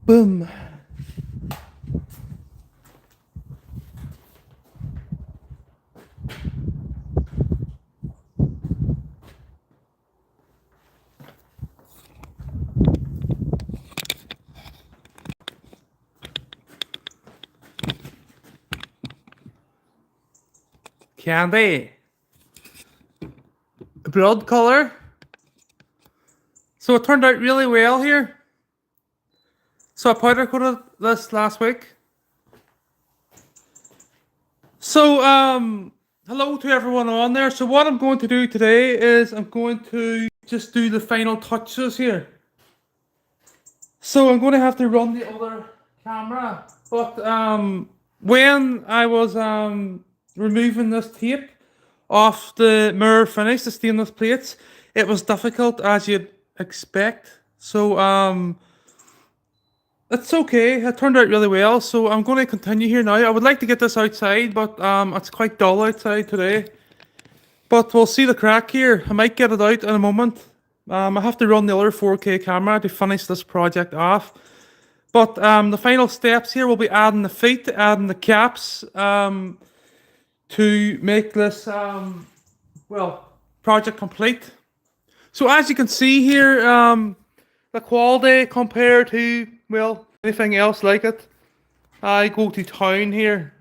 Boom. Candy. Blood color. So it turned out really well here. So I powder coated this last week. So hello to everyone on there. So what I'm going to do today is I'm going to just do the final touches here. So I'm going to have to run the other camera, but when I was removing this tape off the mirror finish, the stainless plates, it was difficult as you'd expect. So it's okay. It turned out really well. So I'm going to continue here now. I would like to get this outside, but it's quite dull outside today. But we'll see the crack here. I might get it out in a moment. I have to run the other 4K camera to finish this project off. But the final steps here will be adding the feet, adding the caps to make this, well, project complete. So as you can see here, the quality compared to, well, anything else like it, I go to town here.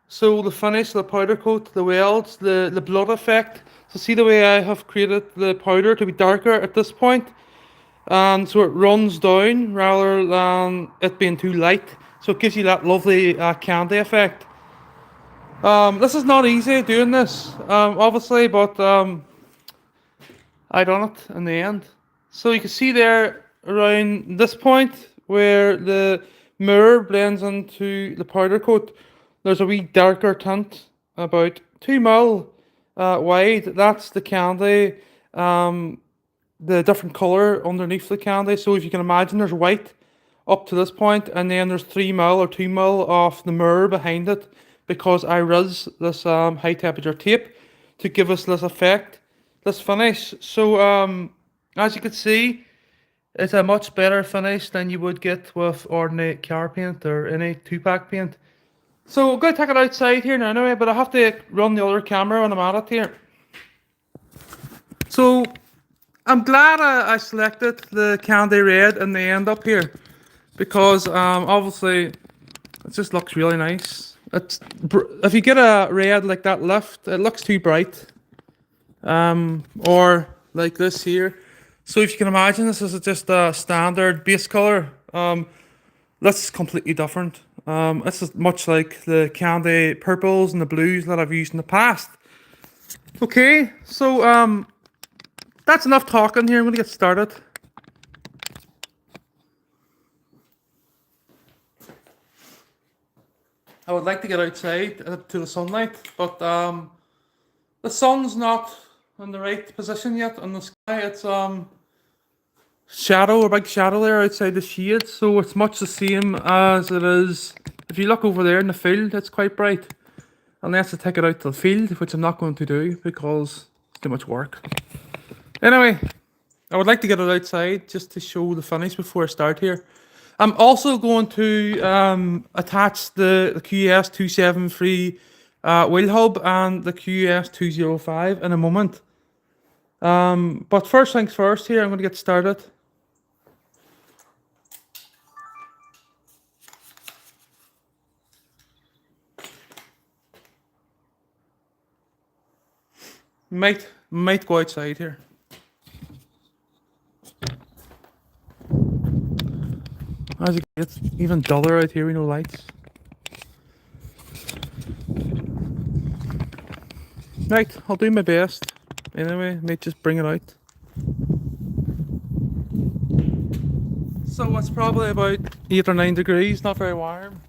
So the finish, the powder coat, the welds, the blood effect. So see the way I have created the powder to be darker at this point. So it runs down rather than it being too light. So it gives you that lovely candy effect. This is not easy doing this, obviously, but I done it in the end. So you can see there around this point where the mirror blends into the powder coat, there's a wee darker tint, about 2 mil wide. That's the candy, the different colour underneath the candy. So if you can imagine, there's white up to this point, and then there's 3 mil or 2 mil of the mirror behind it, because I riz this high temperature tape to give us this effect, this finish. So as you can see, it's a much better finish than you would get with ordinary car paint or any 2-pack paint. So I'm going to take it outside here now anyway, but I have to run the other camera when I'm at it here. So I'm glad I selected the candy red in the end up here, because obviously it just looks really nice. If you get a red like that lift, it looks too bright. Or like this here. So if you can imagine, this is just a standard base color. This is completely different. This is much like the candy purples and the blues that I've used in the past. Okay, so that's enough talking here. I'm going to get started. I would like to get outside to the sunlight, but the sun's not in the right position yet on the sky. It's shadow, a big shadow there outside the shade, so it's much the same as it is. If you look over there in the field, it's quite bright. Unless I take it out to the field, which I'm not going to do because it's too much work. Anyway, I would like to get it outside just to show the finish before I start here. I'm also going to attach the QS273 wheel hub and the QS205 in a moment. But first things first here, I'm going to get started. Might go outside here. As you can, it's even duller out here with no lights. Right, I'll do my best. Anyway, might just bring it out. So it's probably about 8 or 9 degrees, not very warm.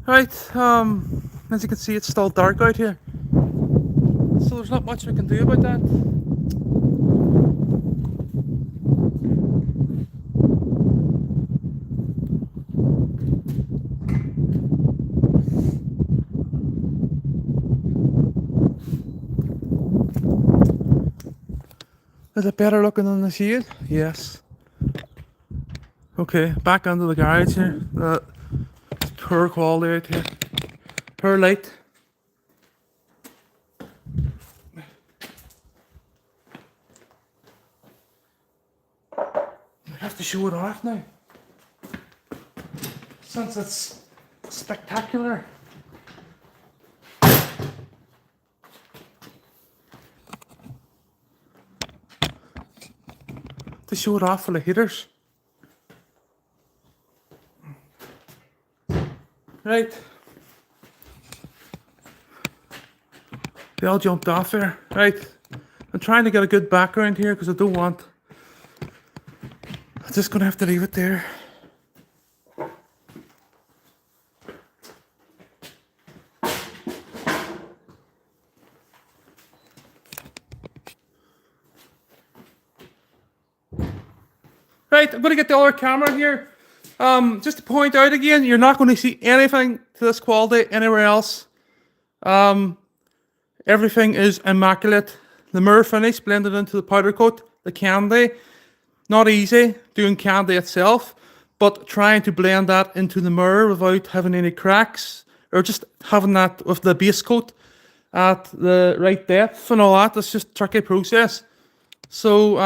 Right, as you can see, it's still dark out here, so there's not much we can do about that. Is it better looking than the shade? Yes. Okay, back into the garage here. It's poor quality out here. Poor light. I have to show it off now, since it's spectacular. To show it off for the haters. Right. They all jumped off there. Right. I'm trying to get a good background here because I don't want... I'm just going to have to leave it there. Right, I'm going to get the other camera here. Just to point out again, you're not going to see anything to this quality anywhere else. Everything is immaculate. The mirror finish blended into the powder coat, the candy. Not easy doing candy itself, but trying to blend that into the mirror without having any cracks, or just having that with the base coat at the right depth and all that. It's just a tricky process. So,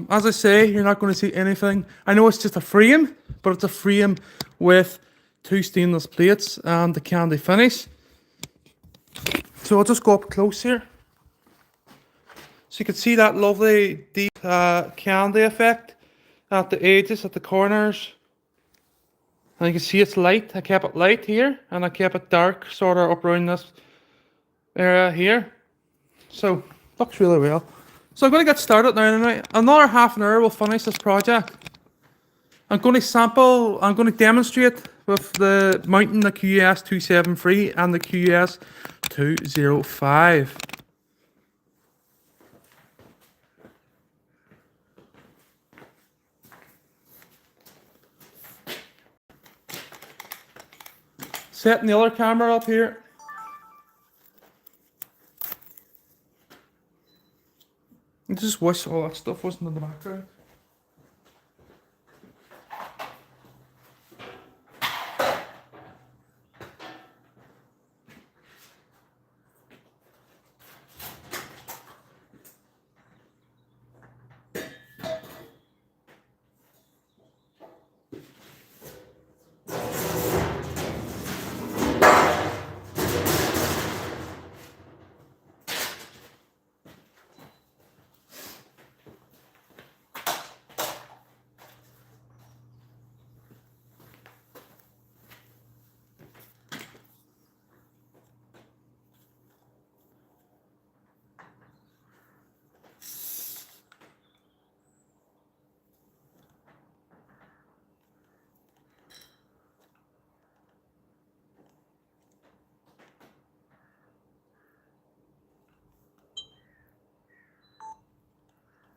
as I say, you're not going to see anything. I know it's just a frame, but it's a frame with 2 stainless plates and the candy finish. So I'll just go up close here. So you can see that lovely deep candy effect at the edges, at the corners. And you can see it's light. I kept it light here, and I kept it dark sort of up around this area here. So, looks really well. So I'm going to get started now. Another half an hour we'll finish this project. I'm going to demonstrate with the mounting the QS273 and the QS205. Setting the other camera up here. I just wish all that stuff wasn't in the background.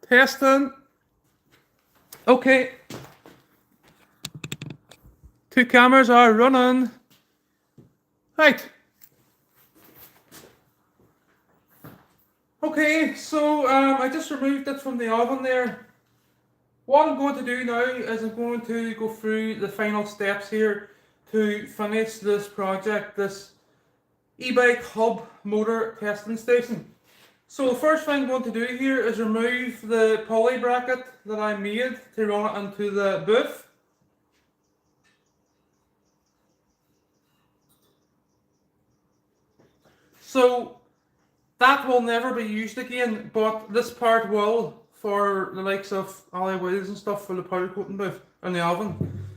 Testing. Okay. 2 cameras are running. Right. Okay, so I just removed it from the oven there. What I'm going to do now is I'm going to go through the final steps here to finish this project, this e-bike hub motor testing station. So the first thing I'm going to do here is remove the pulley bracket that I made to run it into the booth. So that will never be used again, but this part will, for the likes of alloy wheels and stuff for the powder coating booth and the oven.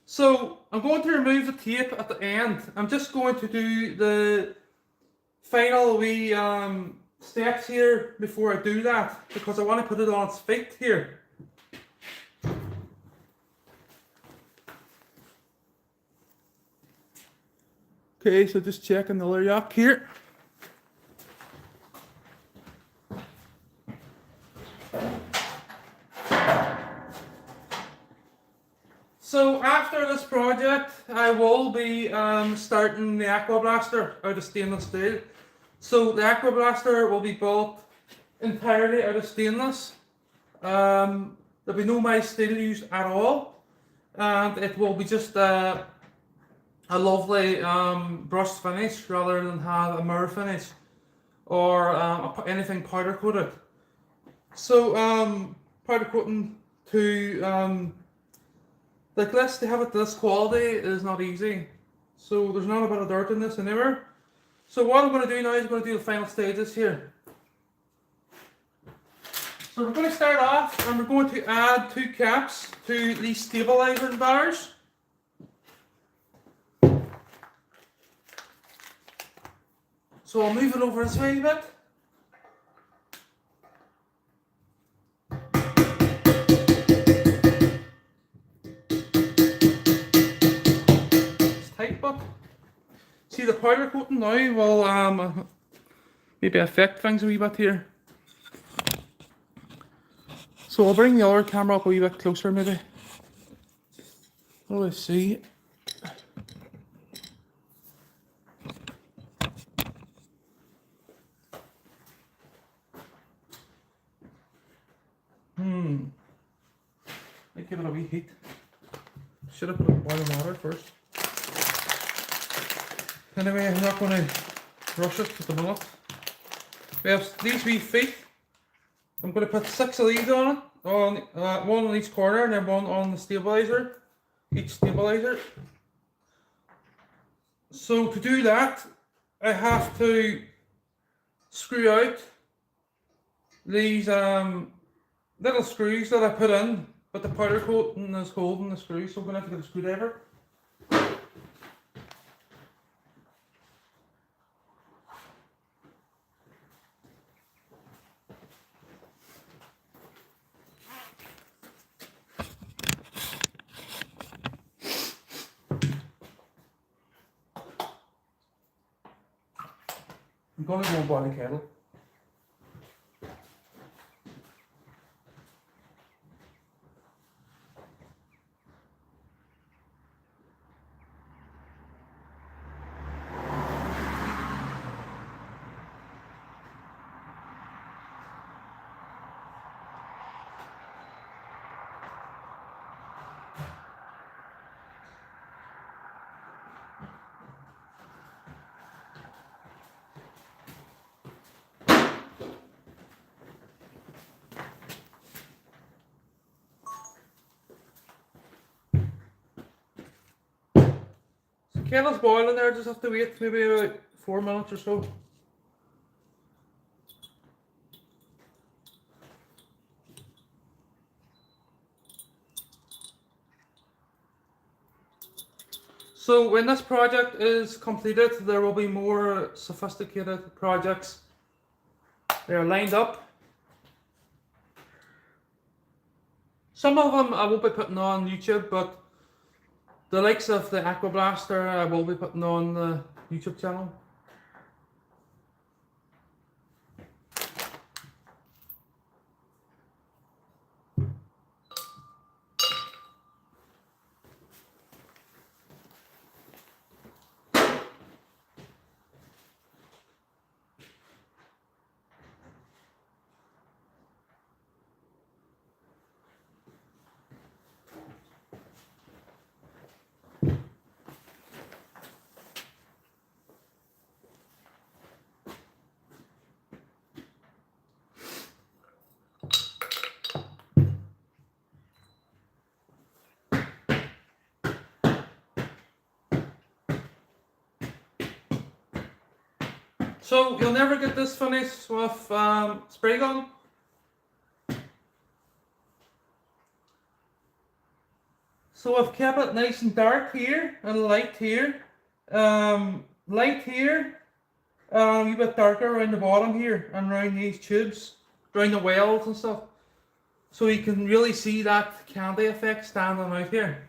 So I'm going to remove the tape at the end. I'm just going to do the final wee steps here before I do that, because I want to put it on its feet here. Okay, so just checking the other yack here. So after this project, I will be starting the Aqua Blaster out of stainless steel. So the Aqua Blaster will be built entirely out of stainless. There'll be no mild steel used at all, and it will be just a lovely brushed finish rather than have a mirror finish or anything powder coated. So powder coating to like this, to have it this quality is not easy. So there's not a bit of dirt in this anywhere. So what I'm going to do now is going to do the final stages here. So we're going to start off and we're going to add 2 caps to these stabiliser bars. So I'll move it over this way a bit. It's tight, but see the powder coating now will maybe affect things a wee bit here. So I'll bring the other camera up a wee bit closer maybe. What do I see? I'll give it a wee heat. Should have put it in boiling water first. Anyway, I'm not going to rush it at the minute. We have these wee feet. I'm going to put 6 of these on it, one on each corner and then one on the stabiliser, each stabiliser. So to do that, I have to screw out these little screws that I put in, but the powder coating is holding the screws, so I'm going to have to get a screwdriver. I'm going to go and boil the kettle. Kettle's boiling there, just have to wait maybe about 4 minutes or so. So when this project is completed, there will be more sophisticated projects. They are lined up. Some of them I won't be putting on YouTube, but the likes of the Aqua Blaster I will be putting on the YouTube channel. So you'll never get this finish with spray gun. So I've kept it nice and dark here and light here. Light here, a wee bit darker around the bottom here and around these tubes, around the wells and stuff. So you can really see that candy effect standing out here.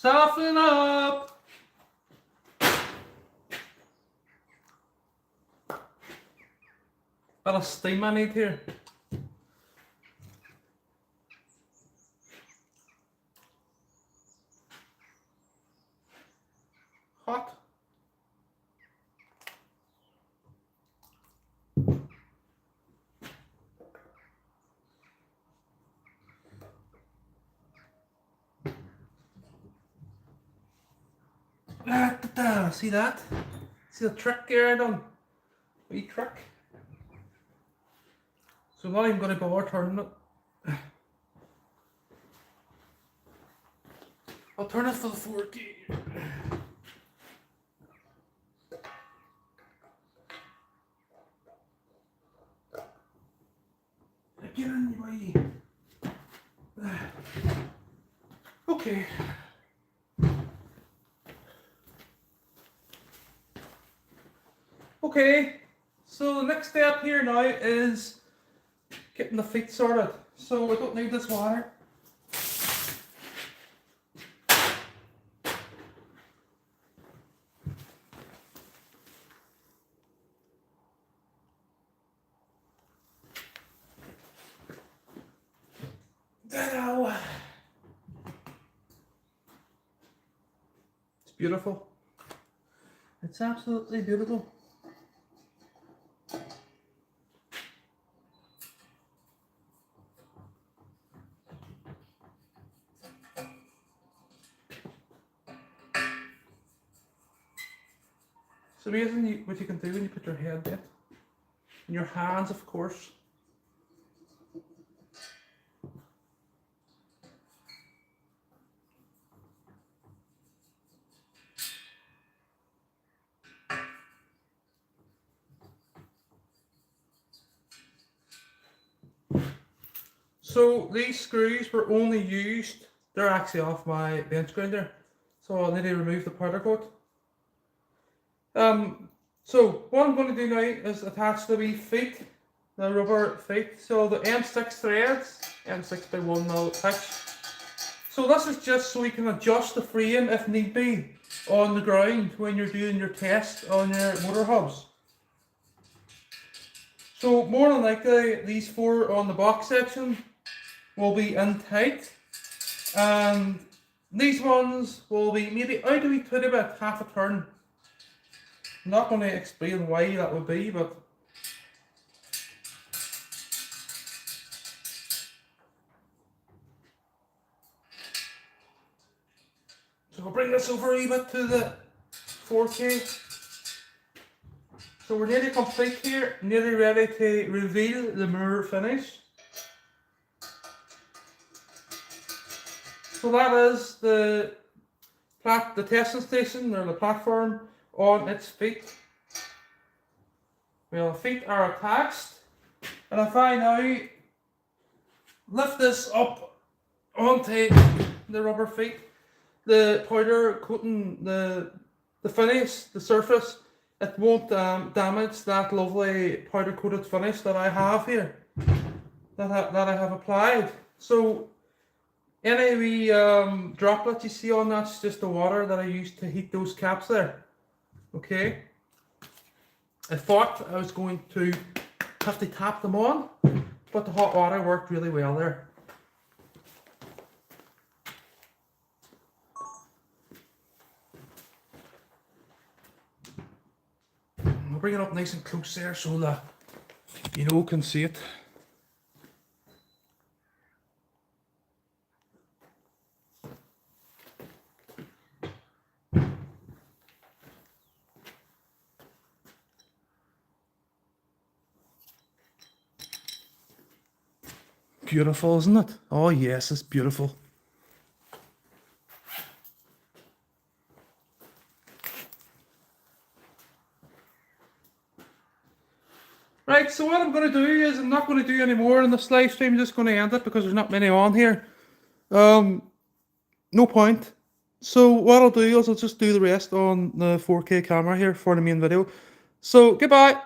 Soften up. Bit of steam I need here. Hot. See that? See the trick here I done? Wee trick. So I'm not even going to bother turning it. I'll turn it for the 4K. Get in your way. Okay. Okay, so the next step here now is getting the feet sorted. So I don't need this water. It's beautiful. It's absolutely beautiful. It's amazing what you can do when you put your head in. And your hands, of course. So these screws were only used, they're actually off my bench grinder. So I'll need to remove the powder coat. So what I'm going to do now is attach the wee feet, the rubber feet. So the M6 threads, M6 by 1mm pitch. So this is just so we can adjust the frame if need be on the ground when you're doing your test on your motor hubs. So more than likely these four on the box section will be in tight, and these ones will be maybe out a wee tiny bit, half a turn. I'm not going to explain why that would be, but so I'll bring this over a wee bit to the 4K. So we're nearly complete here, nearly ready to reveal the mirror finish. So that is the testing station, or the platform, on its feet. Well, the feet are attached, and if I now lift this up onto the rubber feet, the powder coating, the finish, the surface, it won't damage that lovely powder coated finish that I have here, that I have applied. So any wee droplet you see on that's just the water that I used to heat those caps there. Okay. I thought I was going to have to tap them on, but the hot water worked really well there. I'll bring it up nice and close there so that you can see it. Beautiful, isn't it? Oh yes, it's beautiful. Right, so what I'm going to do is I'm not going to do any more in this live stream. I'm just going to end it because there's not many on here. No point. So what I'll do is I'll just do the rest on the 4K camera here for the main video. So goodbye.